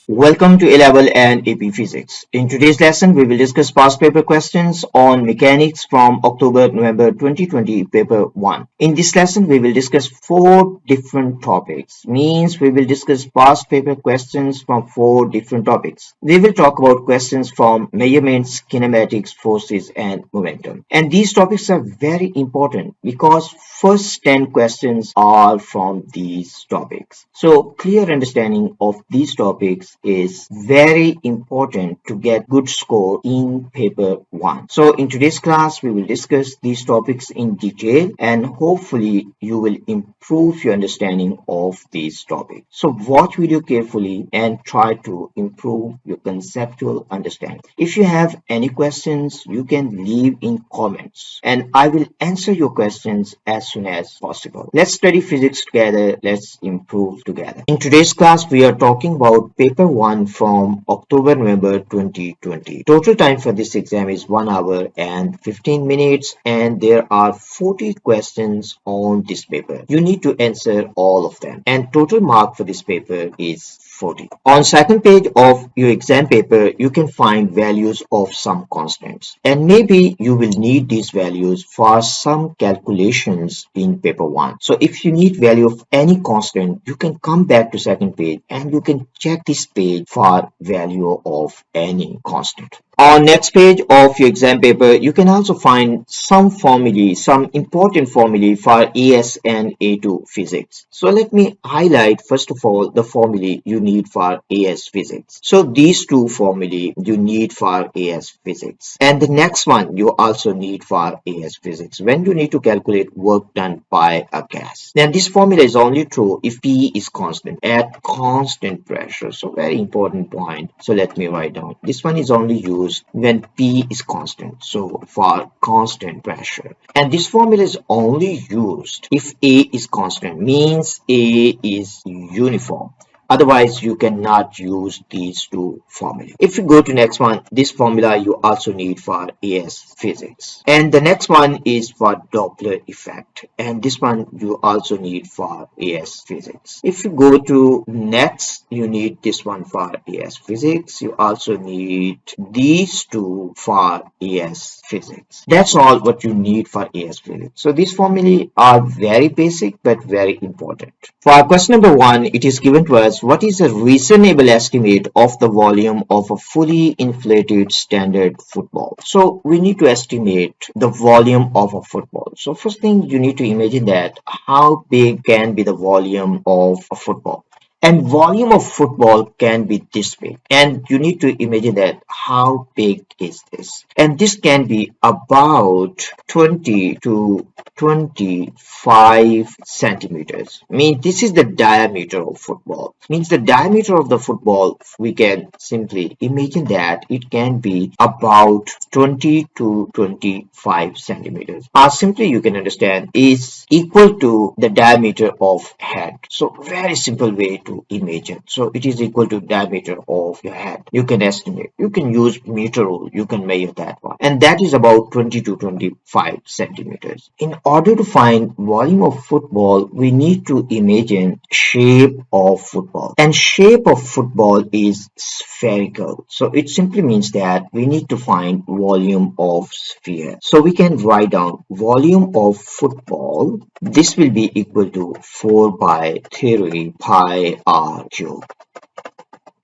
Welcome to A-Level and AP Physics. In today's lesson, we will discuss past paper questions on mechanics from October-November 2020, paper 1. In this lesson, we will discuss 4 different topics. Means we will discuss past paper questions from 4 different topics. We will talk about questions from measurements, kinematics, forces, and momentum. And these topics are very important because first 10 questions are from these topics. So clear understanding of these topics is very important to get good score in paper 1. So in today's class, we will discuss these topics in detail and hopefully you will improve your understanding of these topics. So watch video carefully and try to improve your conceptual understanding. If you have any questions, you can leave in comments and I will answer your questions as soon as possible. Let's study physics together. Let's improve together. In today's class, we are talking about paper 1 from October-November 2020. Total time for this exam is 1 hour and 15 minutes and there are 40 questions on this paper. You need to answer all of them and total mark for this paper is 40. On second page of your exam paper, you can find values of some constants and maybe you will need these values for some calculations in paper 1. So if you need value of any constant, you can come back to second page and you can check this page for value of any constant. On next page of your exam paper, you can also find some formulae, some important formulae for AS and A2 physics. So let me highlight first of all the formulae you need for AS physics. So these two formulae you need for AS physics. And the next one you also need for AS physics when you need to calculate work done by a gas. Now this formula is only true if P is constant at constant pressure. So very important point. So let me write down. This one is only used when P is constant, so for constant pressure. And this formula is only used if A is constant, means A is uniform. Otherwise, you cannot use these two formulas. If you go to next one, this formula you also need for AS physics. And the next one is for Doppler effect. And this one you also need for AS physics. If you go to next, you need this one for AS physics. You also need these two for AS physics. That's all what you need for AS physics. So these formulae are very basic but very important. For question number 1, it is given to us what is a reasonable estimate of the volume of a fully inflated standard football. So we need to estimate the volume of a football. So first thing you need to imagine that how big can be the volume of a football. And volume of football can be this big. And you need to imagine that how big is this? And this can be about 20 to 25 centimeters. Means this is the diameter of football. Means the diameter of the football, we can simply imagine that it can be about 20 to 25 centimeters. Or simply you can understand is equal to the diameter of head. So very simple way to imagine. So it is equal to diameter of your head. You can estimate. You can use meter rule. You can measure that one. And that is about 20 to 25 centimeters. In order to find volume of football, we need to imagine shape of football. And shape of football is spherical. So it simply means that we need to find volume of sphere. So we can write down volume of football. This will be equal to 4 by 3 pi r cube.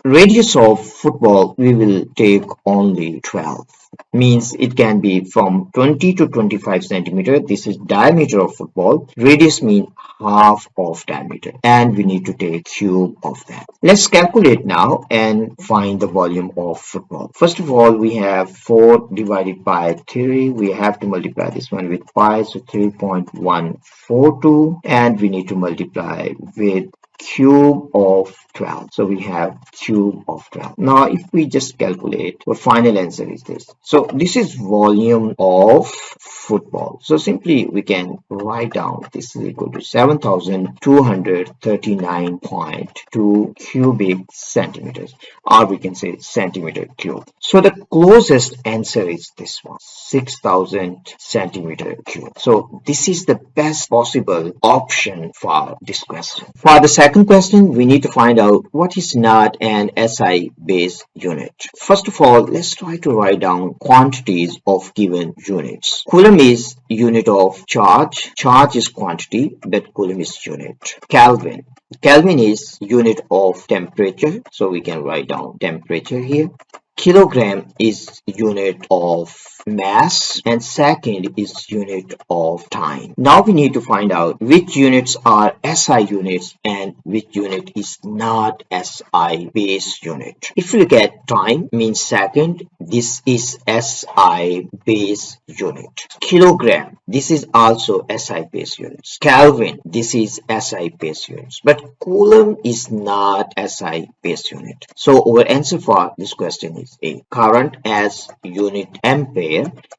Radius of football we will take only 12. Means it can be from 20 to 25 centimeter. This is diameter of football. Radius means half of diameter and we need to take cube of that. Let's calculate now and find the volume of football. First of all, we have 4 divided by 3. We have to multiply this one with pi, so 3.142, and we need to multiply with cube of 12. So we have cube of 12. Now if we just calculate, our final answer is this. So this is volume of football. So simply we can write down this is equal to 7,239.2 cubic centimeters, or we can say centimeter cube. So the closest answer is this one, 6,000 centimeter cube. So this is the best possible option for this question. For the second second question, we need to find out what is not an SI base unit. First of all, let's try to write down quantities of given units. Coulomb is unit of charge. Charge is quantity, but Coulomb is unit. Kelvin. Kelvin is unit of temperature, so we can write down temperature here. Kilogram is unit of mass, and second is unit of time. Now we need to find out which units are SI units and which unit is not SI base unit. If you look at time, means second, this is SI base unit. Kilogram, this is also SI base units. Kelvin, this is SI base units. But Coulomb is not SI base unit. So our answer for this question is A. Current as unit ampere,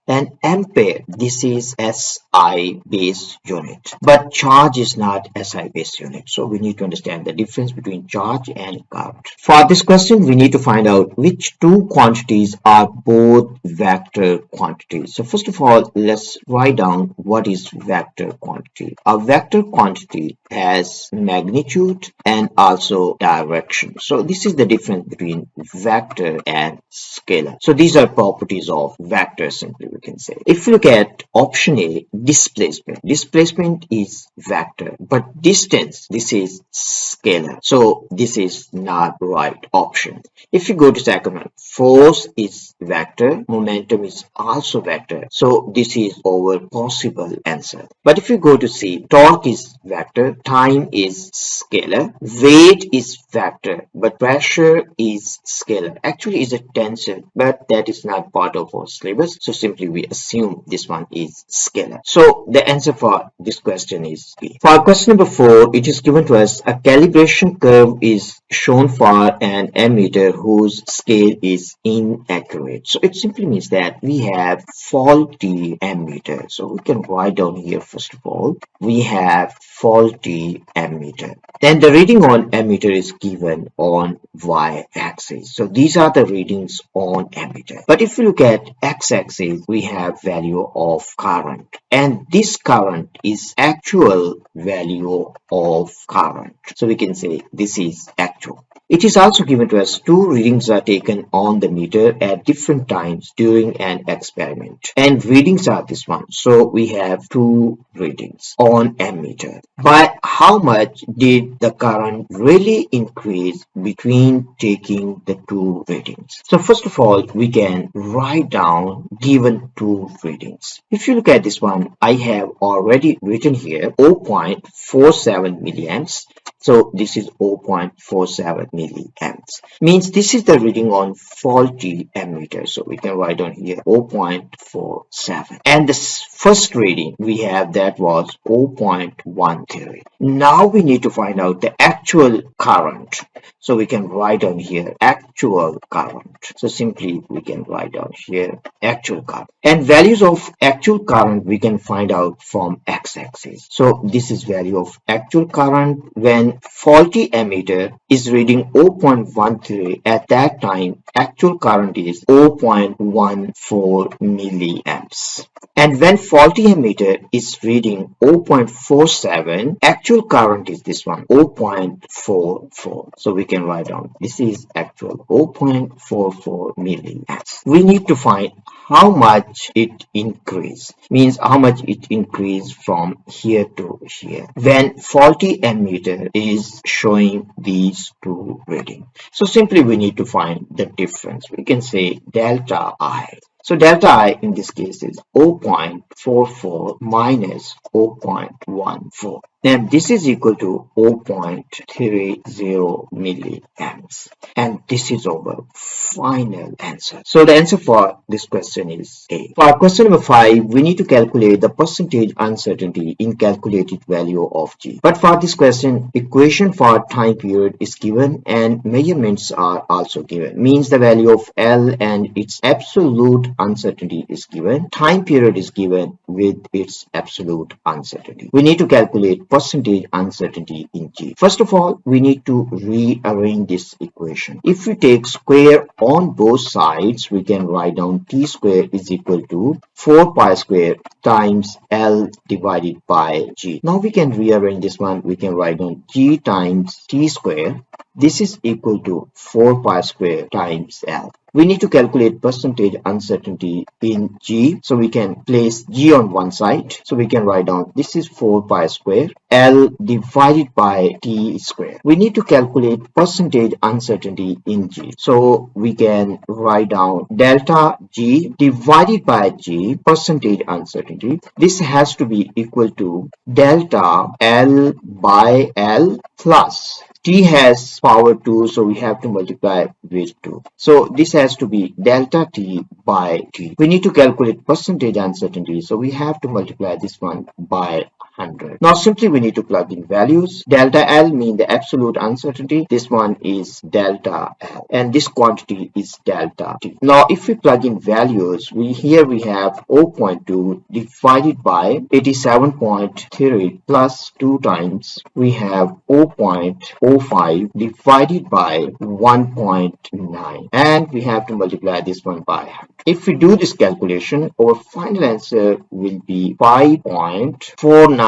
and ampere, this is SI base unit, but charge is not SI base unit. So we need to understand the difference between charge and current. For this question, we need to find out which two quantities are both vector quantities. So first of all, let's write down what is vector quantity. A vector quantity has magnitude and also direction. So this is the difference between vector and scalar. So these are properties of vectors, simply we can say. If you look at option A, displacement. Displacement is vector, but distance, this is scalar. So this is not right option. If you go to second one, force is vector, momentum is also vector. So this is our possible answer. But if you go to C, torque is vector, time is scalar, weight is vector, but pressure is scalar. Actually is a tensor, but that is not part of our syllabus. So simply we assume this one is scalar. So the answer for this question is B. For question number 4, it is given to us a calibration curve is shown for an ammeter whose scale is inaccurate. So it simply means that we have faulty ammeter. So we can write down here, first of all, we have faulty ammeter. Then the reading on ammeter is given on y-axis. So these are the readings on ammeter. But if you look at x-axis, we have value of current. And this current is actual value of current. So we can say this is actual. It is also given to us two readings are taken on the meter at different times during an experiment. And readings are this one. So we have two readings on ammeter. By how much did the current really increase between taking the two readings? So first of all, we can write down given two readings. If you look at this one, I have already written here 0.47 milliamps. So this is 0.47 milliamps. Means this is the reading on faulty ammeter. So we can write down here 0.47. And the first reading we have that was 0.13. Now we need to find out the actual current. So we can write down here actual current. So simply we can write down here actual current. And values of actual current we can find out from x-axis. So this is value of actual current when faulty ammeter is reading 0.13. At that time, actual current is 0.14 milliamps. And when faulty ammeter is reading 0.47, actual current is this one, 0.44. So we can write down this is actual 0.44 milliamps. We need to find how much it increased, means how much it increased from here to here when faulty ammeter is showing these two readings. So simply we need to find the difference. We can say delta I. So delta I in this case is 0.44 minus 0.14. Then this is equal to 0.30 milliamps. And this is our final answer. So the answer for this question is A. For question number 5, we need to calculate the percentage uncertainty in calculated value of G. But for this question, equation for time period is given and measurements are also given. Means the value of L and its absolute uncertainty is given. Time period is given with its absolute uncertainty. We need to calculate percentage uncertainty in G. First of all, we need to rearrange this equation. If we take square on both sides, we can write down T square is equal to 4 pi square times L divided by G. Now we can rearrange this one. We can write down G times T square. This is equal to 4 pi square times L. We need to calculate percentage uncertainty in G. So we can place G on one side. So we can write down this is 4 pi square L divided by T square. We need to calculate percentage uncertainty in G. So we can write down delta G divided by G percentage uncertainty. This has to be equal to delta L by L plus T has power 2, so we have to multiply with 2. So this has to be delta T by T. We need to calculate percentage uncertainty, so we have to multiply this one by 100. Now simply we need to plug in values. Delta L means the absolute uncertainty. This one is delta L and this quantity is delta T. Now if we plug in values, here we have 0.2 divided by 87.3 plus 2 times we have 0.05 divided by 1.9 and we have to multiply this one by 100. If we do this calculation, our final answer will be 5.49%.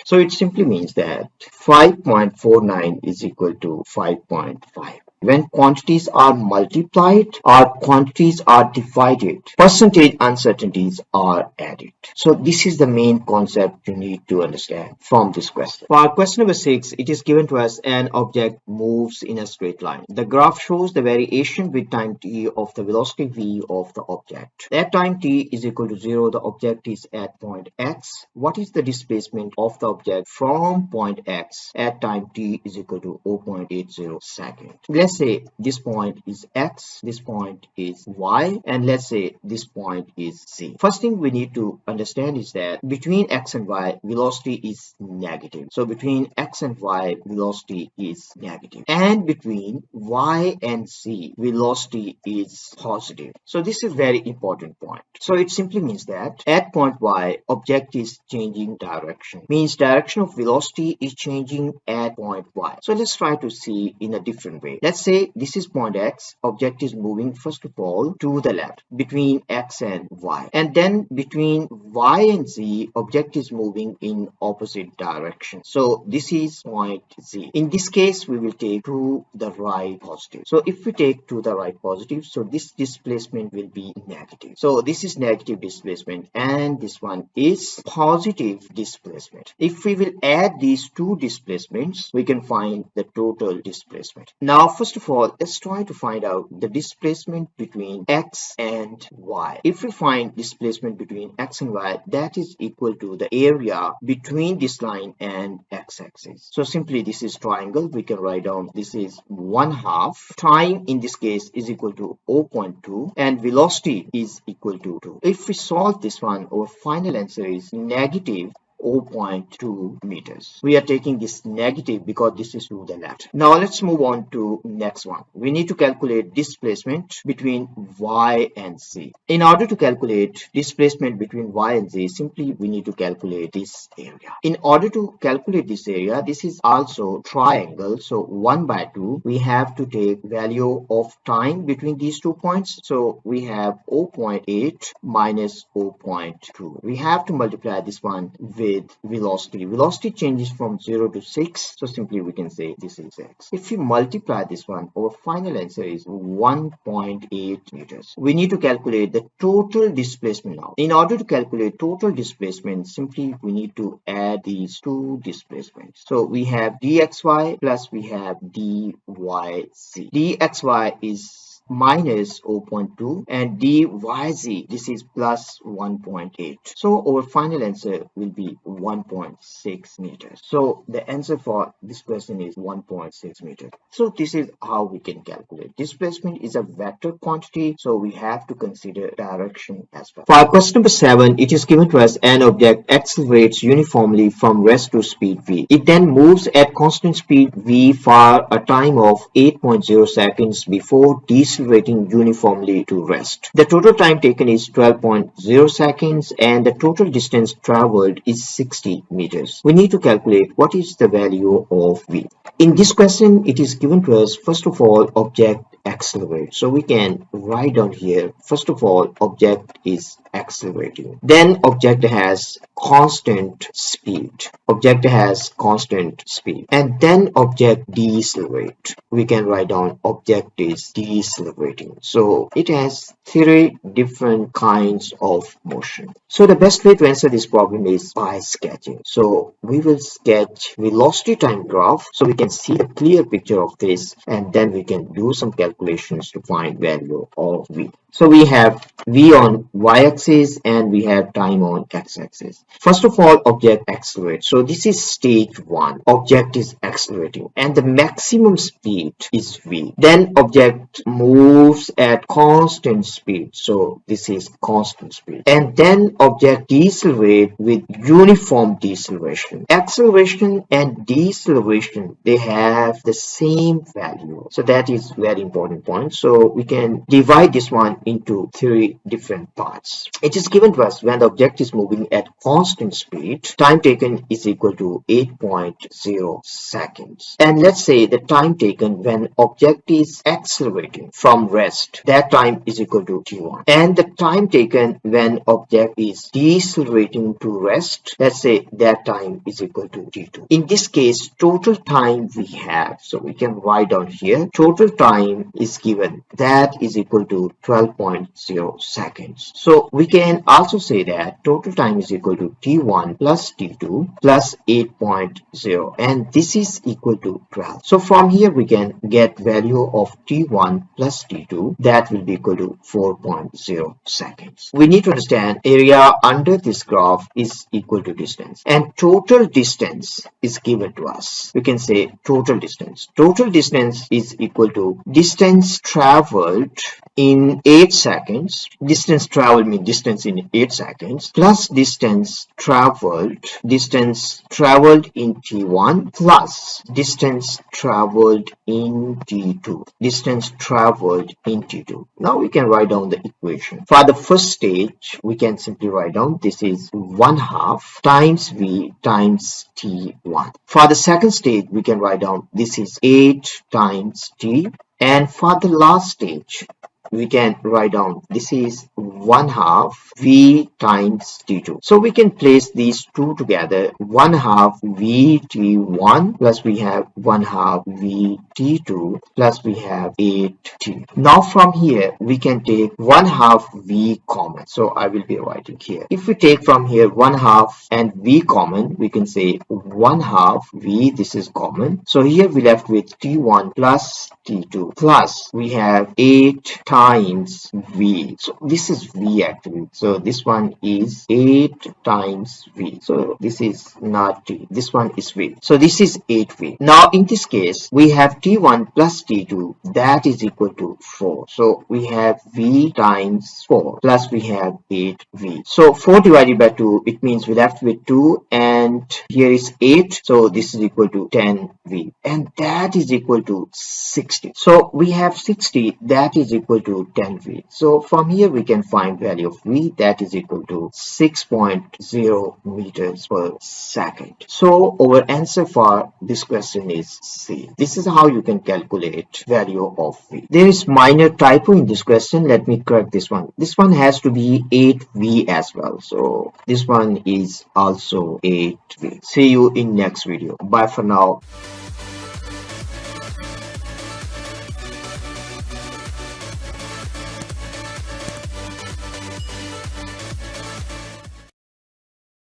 So it simply means that 5.49 is equal to 5.5. When quantities are multiplied or quantities are divided, percentage uncertainties are added. So this is the main concept you need to understand from this question. For question number 6, it is given to us an object moves in a straight line. The graph shows the variation with time t of the velocity v of the object. At time t is equal to 0, the object is at point x. What is the displacement of the object from point x at time t is equal to 0.80 second? Let's say this point is x, this point is y, and let's say this point is z. First thing we need to understand is that between x and y, velocity is negative. So between x and y, velocity is negative. And between y and z, velocity is positive. So this is a very important point. So it simply means that at point y, object is changing direction. Means direction of velocity is changing at point y. So let's try to see in a different way. Let's say this is point x, object is moving first of all to the left between x and y, and then between y and z, object is moving in opposite direction. So this is point z. In this case we will take to the right positive. So if we take to the right positive, so this displacement will be negative. So this is negative displacement and this one is positive displacement. If we will add these two displacements, we can find the total displacement. Now first of all, let's try to find out the displacement between x and y. If we find displacement between x and y, that is equal to the area between this line and x-axis. So simply this is triangle. We can write down this is 1/2. Time in this case is equal to 0.2 and velocity is equal to 2. If we solve this one, our final answer is negative 0.2 meters. We are taking this negative because this is to the left. Now let's move on to next one. We need to calculate displacement between y and z. In order to calculate displacement between y and z, simply we need to calculate this area. In order to calculate this area, this is also triangle. So 1/2, we have to take value of time between these 2 points. So we have 0.8 minus 0.2. We have to multiply this one with velocity. Velocity changes from 0 to 6. So simply we can say this is x. If we multiply this one, our final answer is 1.8 meters. We need to calculate the total displacement now. In order to calculate total displacement, simply we need to add these two displacements. So we have dxy plus we have dyz. Dxy is minus 0.2 and dyz, this is plus 1.8. So our final answer will be 1.6 meters. So the answer for this question is 1.6 meters. So this is how we can calculate. Displacement is a vector quantity, so we have to consider direction as well. For question number 7, it is given to us an object accelerates uniformly from rest to speed v. It then moves at constant speed v for a time of 8.0 seconds before d decelerating uniformly to rest. The total time taken is 12.0 seconds and the total distance traveled is 60 meters. We need to calculate what is the value of v. In this question, it is given to us, first of all, object accelerate. So we can write down here, first of all, object is accelerating. Then object has constant speed. Object has constant speed. And then object decelerate. We can write down object is decelerating. So it has three different kinds of motion. So the best way to answer this problem is by sketching. So we will sketch velocity time graph so we can see a clear picture of this, and then we can do some calculations to find value of v. So we have v on y-axis and we have time on x-axis. First of all, object accelerates. So this is stage 1. Object is accelerating and the maximum speed is v. Then object moves at constant speed. So this is constant speed. And then object decelerate with uniform deceleration. Acceleration and deceleration, they have the same value. So that is very important point. So we can divide this one into three different parts. It is given to us when the object is moving at constant speed, time taken is equal to 8.0 seconds. And let's say the time taken when object is accelerating from rest, that time is equal to t1. And the time taken when object is decelerating to rest, let's say that time is equal to t2. In this case, total time we have, so we can write down here, total time is given, that is equal to 12.0 seconds. So we can also say that total time is equal to t1 plus t2 plus 8.0, and this is equal to 12. So from here we can get value of t1 plus t2, that will be equal to 4.0 seconds. We need to understand area under this graph is equal to distance, and total distance is given to us. We can say total distance. Total distance is equal to distance traveled in 8 seconds. Distance traveled means distance in 8 seconds plus distance traveled in t1 plus distance traveled in t2. Distance traveled in t2. Now we can write down the equation. For the first stage, we can simply write down this is 1/2 times v times t1. For the second stage, we can write down this is 8 times t. And for the last stage, we can write down this is 1/2 v times t2. So we can place these two together, 1/2 v t1 plus we have 1/2 v t2 plus we have 8t. Now from here we can take 1/2 v common. So I will be writing here. If we take from here 1/2 and v common, we can say 1/2 v, this is common. So here we left with t1 plus t2 plus we have 8 times v. So this is v actually. So this one is 8 times v. So this is not t. This one is v. So this is 8v. Now in this case, we have t1 plus t2, that is equal to 4. So we have v times 4 plus we have 8v. So 4 divided by 2, it means we left with 2 and here is 8. So this is equal to 10v and that is equal to 60. So we have 60, that is equal to 10v. So from here we can find value of v, that is equal to 6.0 meters per second. So our answer for this question is C. This is how you can calculate value of v. There is minor typo in this question. Let me correct this one. This one has to be 8v as well. So this one is also 8v. See you in next video. Bye for now.